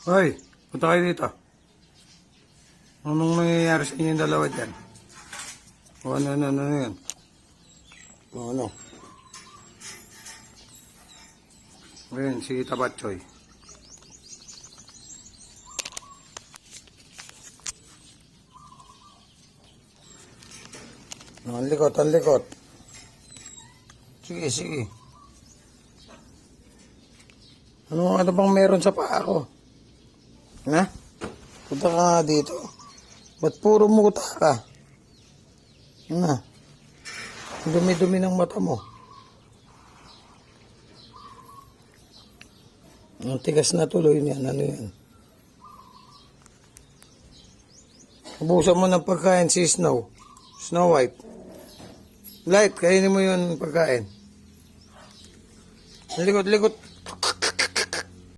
Hoy, punta kayo dito. Anong nangyayari sa inyo yung dalawa dyan? O ano yun? O ano? Ayun, si Tabatchoy. Ang likot, ang likot. Sige, sige. Ano bang meron sa paa ko? Ha? Punta ka nga dito. Ba't puro muta ka? Ha? Dumi-dumi ng mata mo. Ang tigas na tuloy niyan. Ano yan? Ubusan mo ng pagkain si Snow. Snow White. Light, kainin mo yun pagkain. Likot, likot.